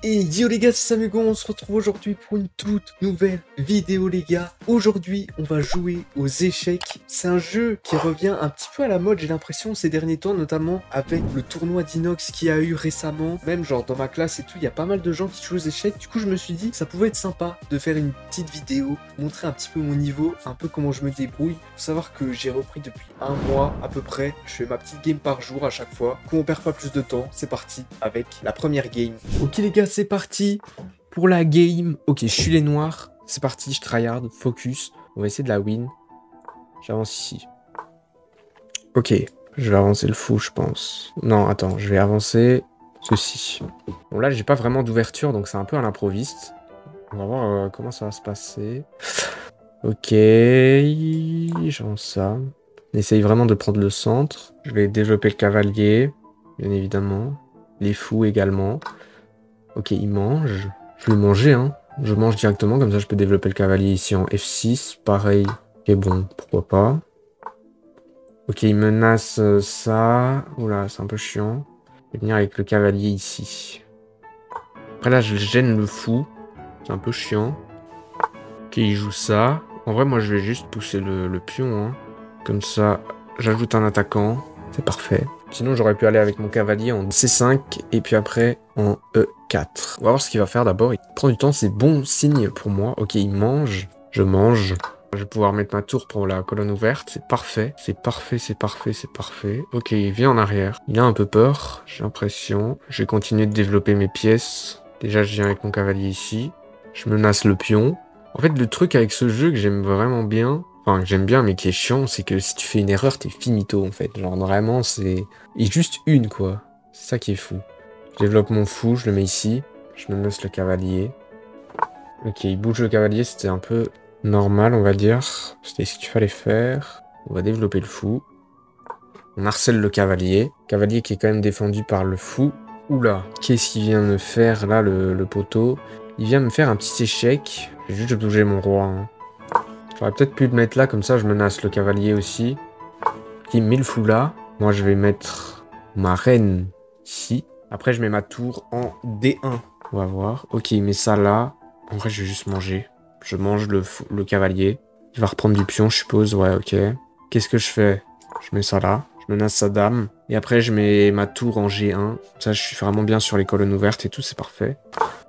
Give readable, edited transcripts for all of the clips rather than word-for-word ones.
Et yo les gars, c'est Samugo, on se retrouve aujourd'hui pour une toute nouvelle vidéo les gars. Aujourd'hui, on va jouer aux échecs. C'est un jeu qui revient un petit peu à la mode, j'ai l'impression, ces derniers temps, notamment avec le tournoi d'Inox qu'il y a eu récemment. Même genre dans ma classe et tout, il y a pas mal de gens qui jouent aux échecs. Du coup, je me suis dit que ça pouvait être sympa de faire une petite vidéo, montrer un petit peu mon niveau, un peu comment je me débrouille. Faut savoir que j'ai repris depuis un mois à peu près. Je fais ma petite game par jour à chaque fois. Du coup, on perd pas plus de temps. C'est parti avec la première game. Ok les gars, c'est parti pour la game. Ok, je suis les noirs. C'est parti, je tryhard, focus. On va essayer de la win. J'avance ici. Ok, je vais avancer le fou, je pense. Non, attends, je vais avancer ceci. Bon, là, j'ai pas vraiment d'ouverture, donc c'est un peu à l'improviste. On va voir comment ça va se passer. Ok, j'avance ça. On essaye vraiment de prendre le centre. Je vais développer le cavalier, bien évidemment. Les fous également. Ok, il mange. Je vais manger, hein. Je mange directement, comme ça je peux développer le cavalier ici en F6. Pareil. Ok, bon, pourquoi pas. Ok, il menace ça. Oula, c'est un peu chiant. Je vais venir avec le cavalier ici. Après là, je gêne le fou. C'est un peu chiant. Ok, il joue ça. En vrai, moi, je vais juste pousser le pion, hein. Comme ça, j'ajoute un attaquant. C'est parfait. Sinon, j'aurais pu aller avec mon cavalier en C5 et puis après en E4. On va voir ce qu'il va faire d'abord. Il prend du temps, c'est bon signe pour moi. Ok, il mange. Je mange. Je vais pouvoir mettre ma tour pour la colonne ouverte. C'est parfait. C'est parfait, c'est parfait, c'est parfait. Ok, il vient en arrière. Il a un peu peur, j'ai l'impression. Je vais continuer de développer mes pièces. Déjà, je viens avec mon cavalier ici. Je menace le pion. En fait, le truc avec ce jeu que j'aime vraiment bien, enfin que j'aime bien mais qui est chiant, c'est que si tu fais une erreur, t'es finito en fait. Genre vraiment, c'est... Et juste une quoi. C'est ça qui est fou. Je développe mon fou, je le mets ici. Je menace le cavalier. Ok, il bouge le cavalier, c'était un peu normal on va dire. C'était ce qu'il fallait faire. On va développer le fou. On harcèle le cavalier. Cavalier qui est quand même défendu par le fou. Oula, qu'est-ce qu'il vient me faire là, le poteau? Il vient me faire un petit échec. J'ai juste bougé mon roi. Hein. J'aurais peut-être pu le mettre là, comme ça je menace le cavalier aussi. Qui met le fou là. Moi je vais mettre ma reine ici. Après je mets ma tour en D1. On va voir. Ok, il met ça là. En vrai je vais juste manger. Je mange le cavalier. Il va reprendre du pion je suppose. Ouais, ok. Qu'est-ce que je fais? Je mets ça là. Je menace sa dame. Et après je mets ma tour en G1. Ça je suis vraiment bien sur les colonnes ouvertes et tout, c'est parfait.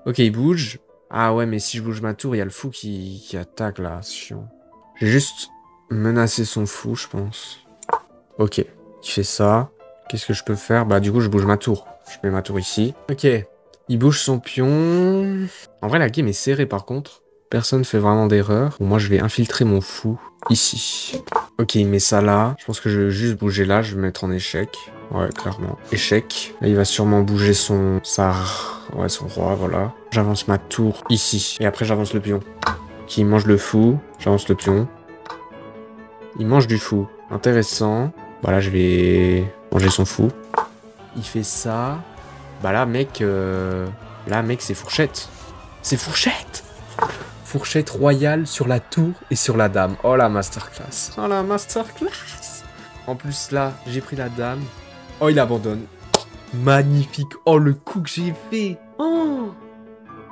Ok, il bouge. Ah ouais, mais si je bouge ma tour, il y a le fou qui attaque là, c'est chiant. J'ai juste menacé son fou, je pense. Ok, il fait ça. Qu'est-ce que je peux faire? Bah du coup, je bouge ma tour. Je mets ma tour ici. Ok, il bouge son pion. En vrai, la game est serrée par contre. Personne fait vraiment d'erreur. Bon, moi, je vais infiltrer mon fou ici. Ok, il met ça là. Je pense que je vais juste bouger là. Je vais mettre en échec. Ouais, clairement. Échec. Là, il va sûrement bouger son roi, voilà. J'avance ma tour ici. Et après, j'avance le pion. Qui mange le fou. J'avance le pion. Il mange du fou. Intéressant. Bah là, je vais manger son fou. Il fait ça. Bah là, mec, c'est fourchette. C'est fourchette! Fourchette royale sur la tour et sur la dame. Oh la masterclass. Oh la masterclass. En plus là, j'ai pris la dame. Oh, il abandonne. Magnifique. Oh, le coup que j'ai fait. Oh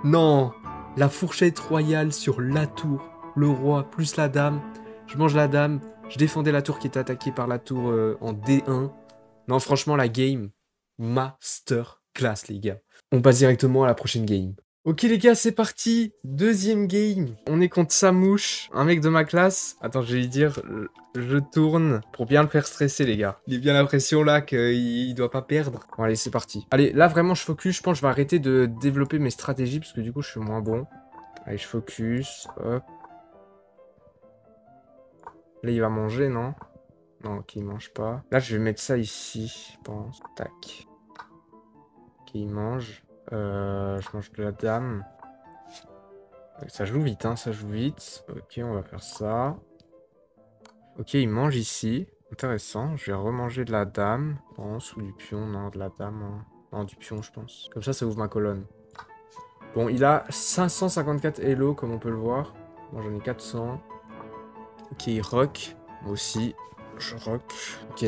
non. La fourchette royale sur la tour. Le roi plus la dame. Je mange la dame. Je défendais la tour qui était attaquée par la tour en D1. Non, franchement, la game, masterclass, les gars. On passe directement à la prochaine game. Ok les gars, c'est parti. Deuxième game. On est contre Samouche, un mec de ma classe. Attends, je vais lui dire, je tourne pour bien le faire stresser les gars. Il a bien l'impression là qu'il doit pas perdre. Bon allez, c'est parti. Allez, là vraiment je focus. Je pense que je vais arrêter de développer mes stratégies parce que du coup je suis moins bon. Allez, je focus. Hop. Là il va manger, non? Non, ok, il mange pas. Là je vais mettre ça ici, je pense. Tac. Ok, il mange. Je mange de la dame. Ça joue vite, hein, ça joue vite. Ok, on va faire ça. Ok, il mange ici. Intéressant. Je vais remanger de la dame, je pense, ou du pion. Non, de la dame. Hein. Non, du pion, je pense. Comme ça ouvre ma colonne. Bon, il a 554 Elo, comme on peut le voir. Moi, j'en ai 400. Ok, il rock. Moi aussi, je rock. Ok.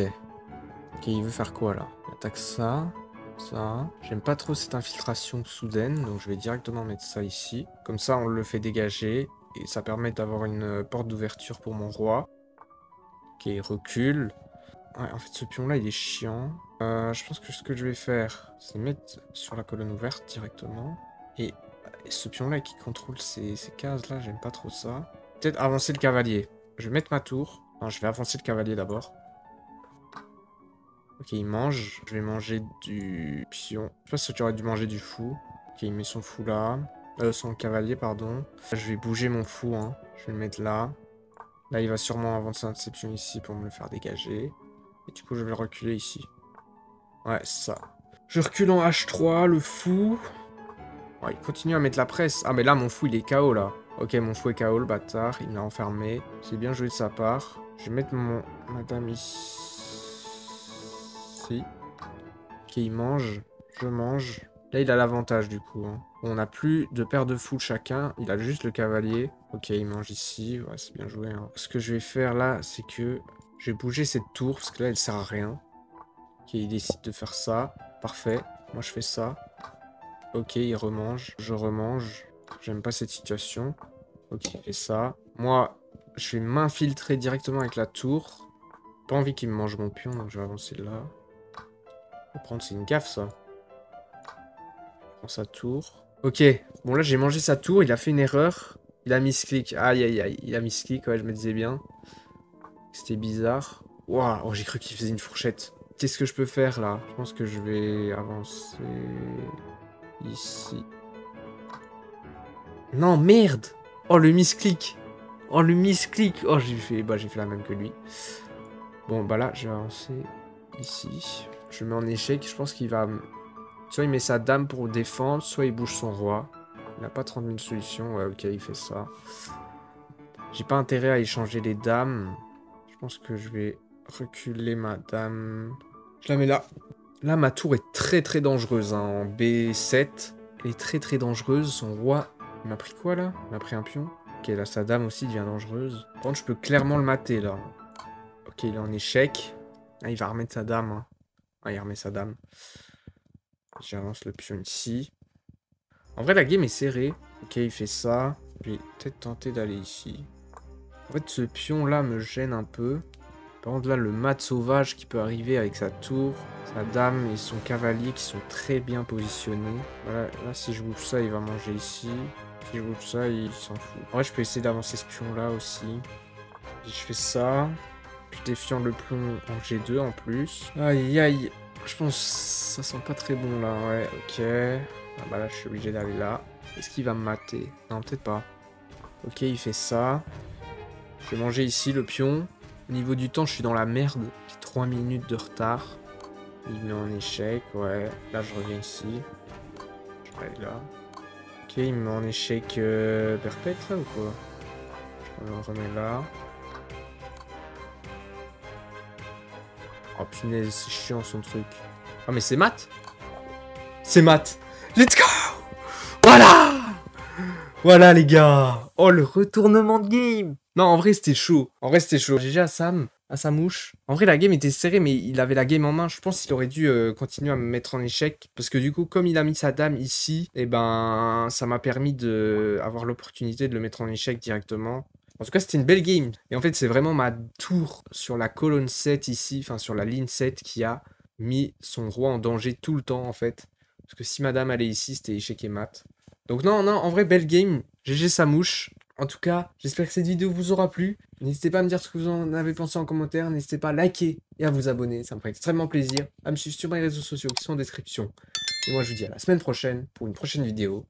Ok, il veut faire quoi, là? Il attaque ça. Ça. J'aime pas trop cette infiltration soudaine, donc je vais directement mettre ça ici. Comme ça, on le fait dégager. Et ça permet d'avoir une porte d'ouverture pour mon roi. Ok, recule. Ouais, en fait, ce pion-là, il est chiant. Je pense que ce que je vais faire, c'est mettre sur la colonne ouverte directement. Et ce pion-là qui contrôle ces cases-là, j'aime pas trop ça. Peut-être avancer le cavalier. Je vais mettre ma tour. Non, je vais avancer le cavalier d'abord. Ok, il mange. Je vais manger du pion. Je sais pas si tu aurais dû manger du fou. Ok, il met son fou là. Son cavalier, pardon. Je vais bouger mon fou, hein. Je vais le mettre là. Là, il va sûrement avancer un de ses pions ici pour me le faire dégager. Et du coup, je vais le reculer ici. Ouais, c'est ça. Je recule en H3, le fou. Ouais, il continue à mettre la presse. Ah, mais là, mon fou, il est KO, là. Ok, mon fou est KO, le bâtard. Il m'a enfermé. C'est bien joué de sa part. Je vais mettre mon madame ici. Ok, il mange. Je mange. Là, il a l'avantage, du coup. Hein. On n'a plus de paire de fous chacun. Il a juste le cavalier. Ok, il mange ici. Ouais, c'est bien joué. Hein. Ce que je vais faire, là, c'est que... je vais bouger cette tour, parce que là, elle sert à rien. Ok, il décide de faire ça. Parfait. Moi, je fais ça. Ok, il remange. Je remange. J'aime pas cette situation. Ok, il fait ça. Moi, je vais m'infiltrer directement avec la tour. Pas envie qu'il me mange mon pion, donc je vais avancer là. On va prendre, c'est une gaffe, ça. Je prends sa tour. Ok, bon là, j'ai mangé sa tour. Il a fait une erreur. Il a misclick. Aïe, aïe, aïe. Il a misclick, ouais, je me disais bien. C'était bizarre. Waouh, oh, j'ai cru qu'il faisait une fourchette. Qu'est-ce que je peux faire, là? Je pense que je vais avancer... ici. Non, merde! Oh, le misclick! Oh, le misclick! Oh, j'ai fait la même que lui. Bon, bah là, je vais avancer ici. Je mets en échec. Je pense qu'il va... soit il met sa dame pour défendre, soit il bouge son roi. Il n'a pas 30 000 solutions. Ouais, ok, il fait ça. J'ai pas intérêt à échanger les dames. Je pense que je vais reculer ma dame. Je la mets là. Là, ma tour est très très dangereuse. Hein. En B7, elle est très très dangereuse. Son roi, il m'a pris quoi là? Il m'a pris un pion. Ok, là, sa dame aussi devient dangereuse. Par contre, je peux clairement le mater là. Ok, il est en échec. Ah, il va remettre sa dame. Hein. Ah, il remet sa dame. J'avance le pion ici. En vrai, la game est serrée. Ok, il fait ça. Je vais peut-être tenter d'aller ici. En fait, ce pion-là me gêne un peu. Par contre, là, le mat sauvage qui peut arriver avec sa tour, sa dame et son cavalier qui sont très bien positionnés. Voilà, là, si je bouge ça, il va manger ici. Si je bouge ça, il s'en fout. En vrai, je peux essayer d'avancer ce pion-là aussi. Si je fais ça, je défiant le pion en G2 en plus. Aïe, aïe. Je pense que ça sent pas très bon, là. Ouais, ok. Ah bah là, je suis obligé d'aller là. Est-ce qu'il va me mater? Non, peut-être pas. Ok, il fait ça. Je vais manger ici le pion. Au niveau du temps, je suis dans la merde. J'ai 3 minutes de retard. Il met en échec, ouais. Là, je reviens ici. Je vais aller là. Ok, il me met en échec perpète, là, ou quoi? Je le remets là. Oh, punaise, c'est chiant, son truc. Oh, mais c'est mat! C'est mat! Let's go! Voilà! Voilà, les gars! Oh, le retournement de game! Non, en vrai, c'était chaud. En vrai, c'était chaud. GG à Sam, à sa mouche. En vrai, la game était serrée, mais il avait la game en main. Je pense qu'il aurait dû continuer à me mettre en échec. Parce que du coup, comme il a mis sa dame ici, eh ben, ça m'a permis d'avoir l'opportunité de le mettre en échec directement. En tout cas, c'était une belle game. Et en fait, c'est vraiment ma tour sur la colonne 7 ici, enfin sur la ligne 7 qui a mis son roi en danger tout le temps, en fait. Parce que si madame allait ici, c'était échec et mat. Donc non, en vrai, belle game. GG sa mouche. En tout cas, j'espère que cette vidéo vous aura plu. N'hésitez pas à me dire ce que vous en avez pensé en commentaire. N'hésitez pas à liker et à vous abonner. Ça me ferait extrêmement plaisir. À me suivre sur mes réseaux sociaux qui sont en description. Et moi, je vous dis à la semaine prochaine pour une prochaine vidéo.